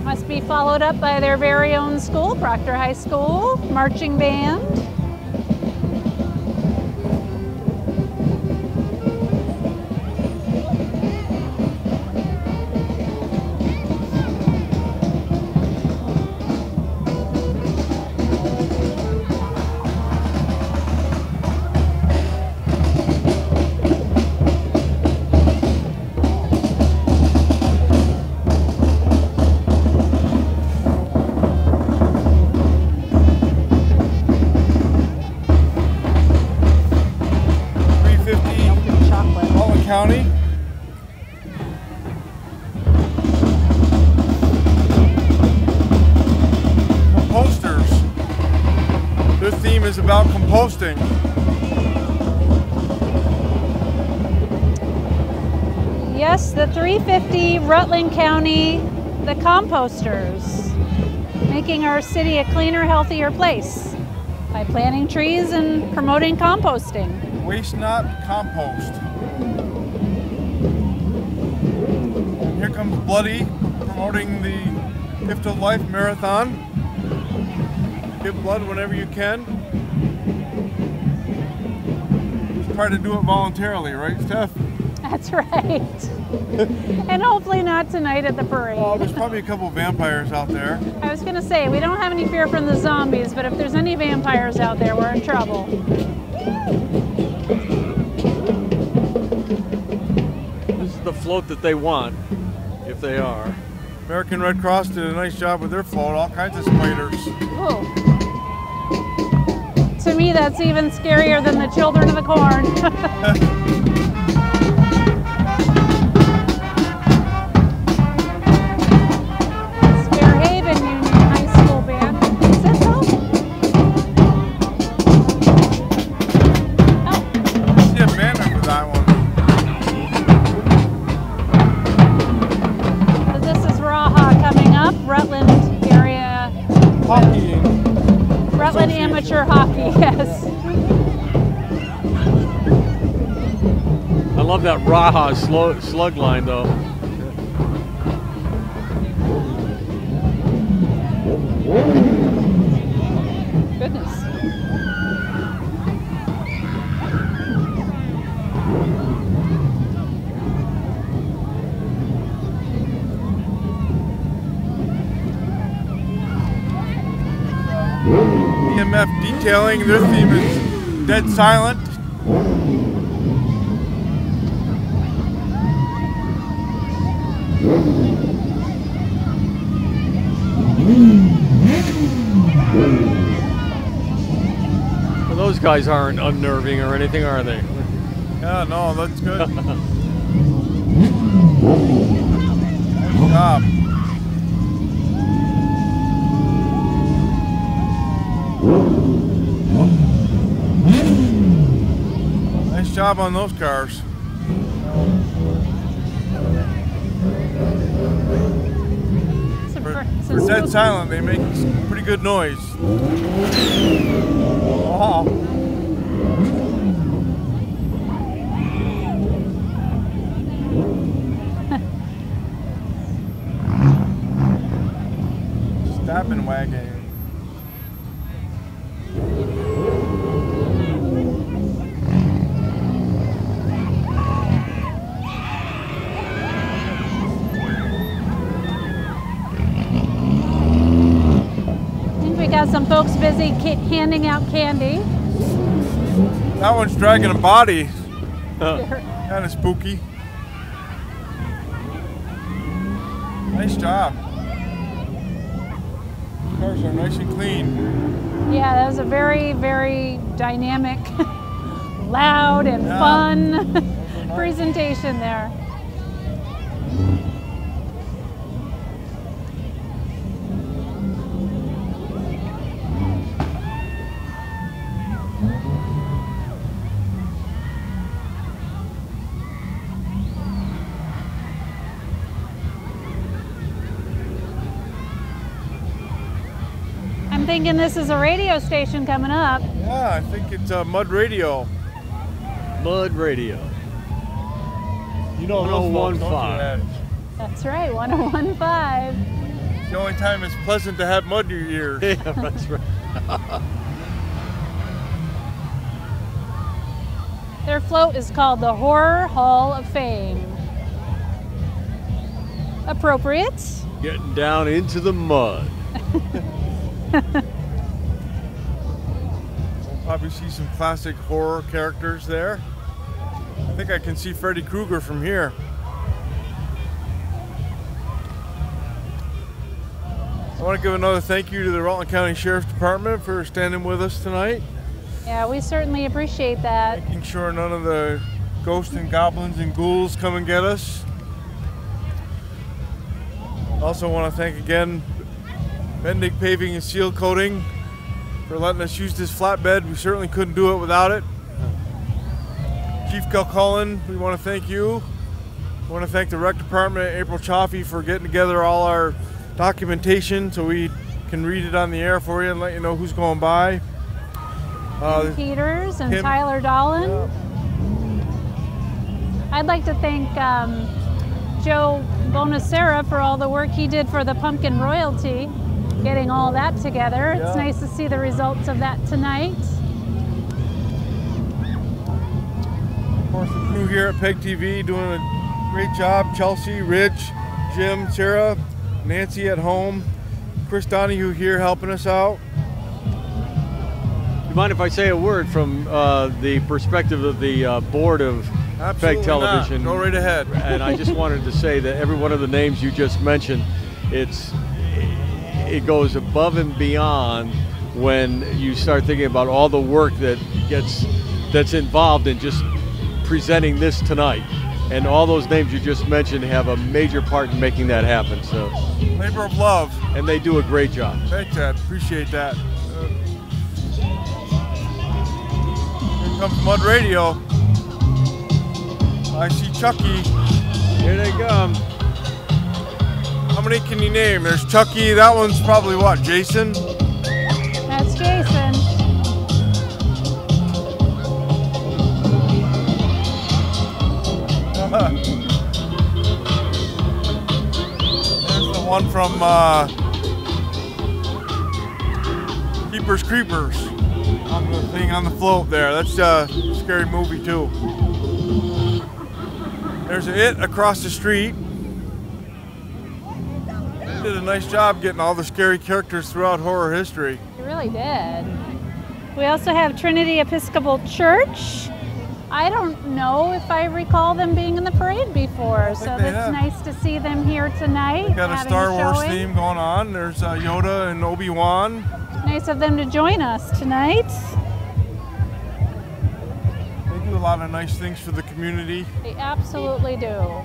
Must be followed up by their very own school, Proctor High School, marching band. County. Composters. Their theme is about composting. Yes, the 350 Rutland County, the composters, making our city a cleaner, healthier place by planting trees and promoting composting. Waste not, compost. Here comes Bloody, promoting the Gift of Life Marathon. Give blood whenever you can. Just try to do it voluntarily, right, Steph? That's right. And hopefully not tonight at the parade. Oh, there's probably a couple vampires out there. I was going to say, we don't have any fear from the zombies, but if there's any vampires out there, we're in trouble. This is the float that they want. If they are. American Red Cross did a nice job with their float, all kinds of spiders. Oh. To me, that's even scarier than the children of the corn. Fairhaven Union High School Band. Is that so? Oh. I see a banner for that one. Coming up, Rutland area hockey. Rutland amateur hockey, yes. I love that Raha slug line though. Goodness. detailing. Their theme is Dead Silent. Well, those guys aren't unnerving or anything, are they? Yeah, no, that's good. Nice job. Nice job on those cars. For Dead Silent, they make pretty good noise. Oh. Stabbing wagon. We got some folks busy handing out candy. That one's dragging a body. Huh. Kind of spooky. Nice job. Cars are nice and clean. Yeah, that was a very, very dynamic, loud and fun presentation there. I'm thinking this is a radio station coming up. Yeah, I think it's Mud Radio. Mud Radio. You know, 1015. That's right, 1015. It's the only time it's pleasant to have mud in your ears. Yeah, that's right. Their float is called the Horror Hall of Fame. Appropriate. Getting down into the mud. We'll probably see some classic horror characters there. I think I can see Freddy Krueger from here. I want to give another thank you to the Rutland County Sheriff's Department for standing with us tonight. Yeah, we certainly appreciate that. Making sure none of the ghosts and goblins and ghouls come and get us. Also want to thank again Bendig Paving and Seal Coating for letting us use this flatbed. We certainly couldn't do it without it. Chief Kilcullen, we want to thank you. We want to thank the Rec Department, April Chaffee, for getting together all our documentation so we can read it on the air for you and let you know who's going by. Kim Peters and Kim, Tyler Dolan. Yeah. I'd like to thank Joe Bonacera for all the work he did for the Pumpkin Royalty, getting all that together. It's nice to see the results of that tonight. Of course, the crew here at PEG TV doing a great job. Chelsea, Rich, Jim, Sarah, Nancy at home, Chris Donahue here helping us out. You mind if I say a word from the perspective of the board of Absolutely PEG Television? Not. Go right ahead. And I just wanted to say that every one of the names you just mentioned, it goes above and beyond when you start thinking about all the work that's involved in just presenting this tonight. And all those names you just mentioned have a major part in making that happen. So, Labor of love. And they do a great job. Thanks, Ed. Appreciate that. Here comes Mud Radio. I see Chucky. Here they come. How many can you name? There's Chucky. That one's probably what, Jason? That's Jason. There's the one from Keepers Creepers on the thing on the float there. That's a scary movie too. There's It across the street. They did a nice job getting all the scary characters throughout horror history. He really did. We also have Trinity Episcopal Church. I don't know if I recall them being in the parade before, so that's nice to see them here tonight. They got a Star Wars theme going on. There's Yoda and Obi-Wan. Nice of them to join us tonight. They do a lot of nice things for the community. They absolutely do.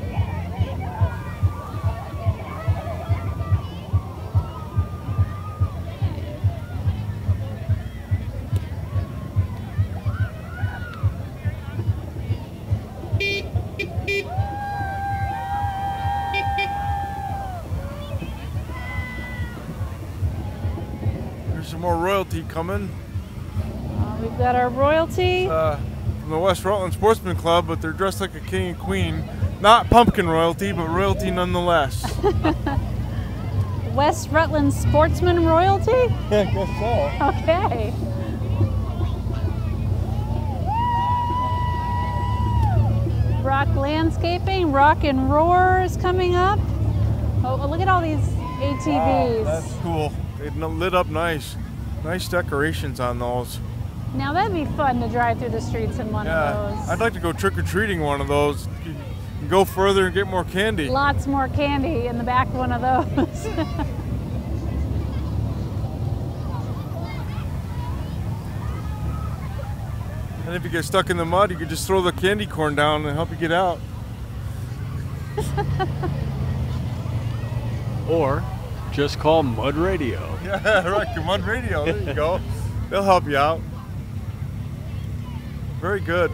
Some more royalty coming. We've got our royalty. From the West Rutland Sportsman Club, but they're dressed like a king and queen. Not pumpkin royalty, but royalty nonetheless. West Rutland Sportsman royalty? Yeah, I guess so. Okay. Rock Landscaping, Rock and Roar is coming up. Oh, look at all these ATVs. Wow, that's cool. They lit up nice. Nice decorations on those. Now that'd be fun to drive through the streets in one of those. I'd like to go trick-or-treating one of those. You can go further and get more candy. Lots more candy in the back of one of those. And if you get stuck in the mud, you could just throw the candy corn down and help you get out. Or just call Mud Radio. Yeah, right, Mud Radio, there you go. They'll help you out. Very good.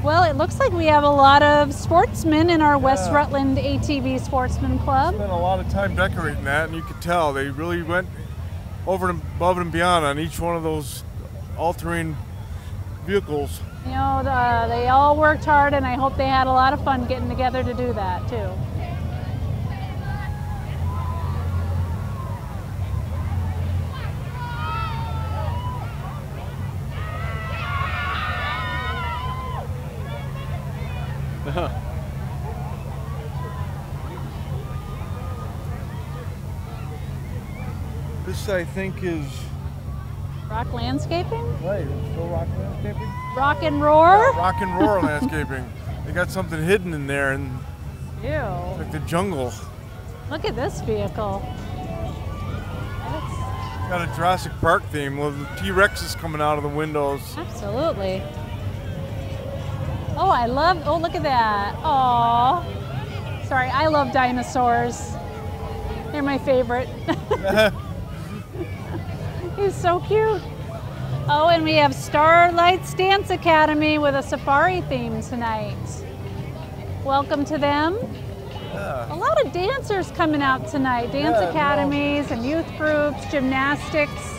Well, it looks like we have a lot of sportsmen in our West Rutland ATV Sportsman Club. Spent a lot of time decorating that, and you could tell they really went over and above and beyond on each one of those all-terrain vehicles. You know, they all worked hard, and I hope they had a lot of fun getting together to do that, too. This, I think, is... Rock Landscaping? Right, it's still Rock Landscaping? Rock and Roar? Yeah, Rock and Roar Landscaping. They got something hidden in there, and Ew. it's like the jungle. Look at this vehicle. It's got a Jurassic Park theme. Well, the T-Rex is coming out of the windows. Absolutely. Oh, oh, look at that. Aw. Sorry, I love dinosaurs. They're my favorite. He's so cute. Oh, and we have Starlight's Dance Academy with a safari theme tonight. Welcome to them. Yeah. A lot of dancers coming out tonight. Dance academies and youth groups, gymnastics.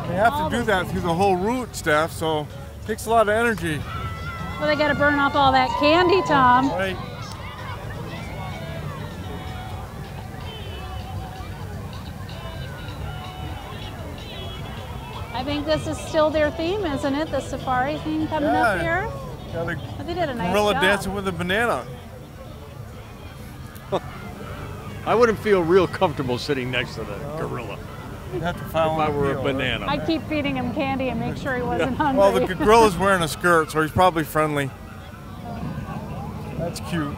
They have to do that through the whole route, Steph, so it takes a lot of energy. Well, they got to burn off all that candy, Tom. Right. I think this is still their theme, isn't it? The safari theme coming up here. Got a They did a nice gorilla job. dancing with a banana. I wouldn't feel real comfortable sitting next to the gorilla You'd have to if follow I the were a wheel, banana. I keep feeding him candy and make sure he wasn't hungry. Well, the gorilla's wearing a skirt, so he's probably friendly. That's cute.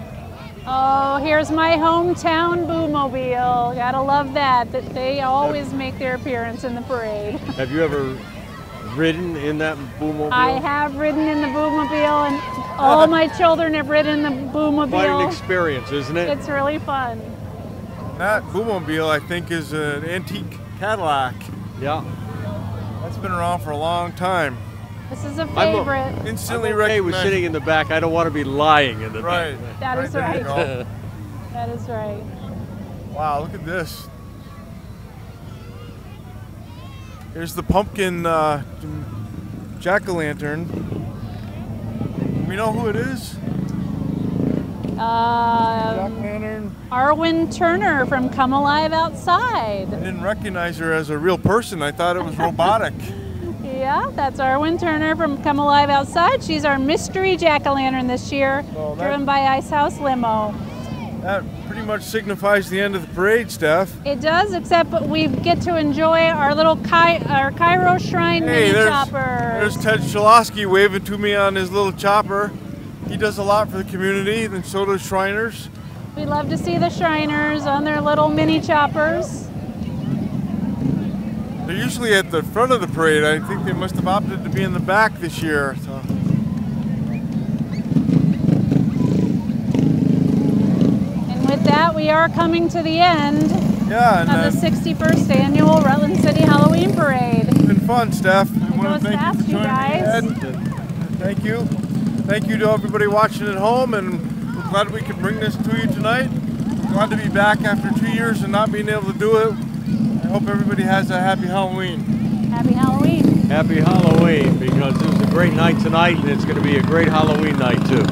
Oh, here's my hometown Boomobile. Gotta love that they always make their appearance in the parade. Have you ever ridden in that Boomobile? I have ridden in the Boomobile, and all my children have ridden the Boomobile. Quite an experience, isn't it? It's really fun. That Boomobile, I think, is an antique Cadillac. Yeah. That's been around for a long time. This is a favorite. Instantly I'm okay with recognized. sitting in the back. I don't want to be lying in the Right. back. That is there you right. go. That is right. Wow, look at this. Here's the pumpkin jack-o'-lantern. We know who it is? Jack-o'-lantern. Arwen Turner from Come Alive Outside. I didn't recognize her as a real person. I thought it was robotic. Yeah, that's Arwen Turner from Come Alive Outside. She's our mystery jack-o'-lantern this year, Well, driven by Ice House Limo. That pretty pretty much signifies the end of the parade, Steph. It does, except we get to enjoy our little our Cairo Shrine mini chopper. There's Ted Shalosky waving to me on his little chopper. He does a lot for the community, and so does Shriners. We love to see the Shriners on their little mini choppers. They're usually at the front of the parade. I think they must have opted to be in the back this year. So. And with that, we are coming to the end of the 61st annual Rutland City Halloween Parade. It's been fun, Steph. It goes fast, you guys. Thank you. Thank you to everybody watching at home, and we're glad we could bring this to you tonight. We're glad to be back after 2 years and not being able to do it. I hope everybody has a happy Halloween. Happy Halloween. Happy Halloween, because it was a great night tonight, and it's going to be a great Halloween night too.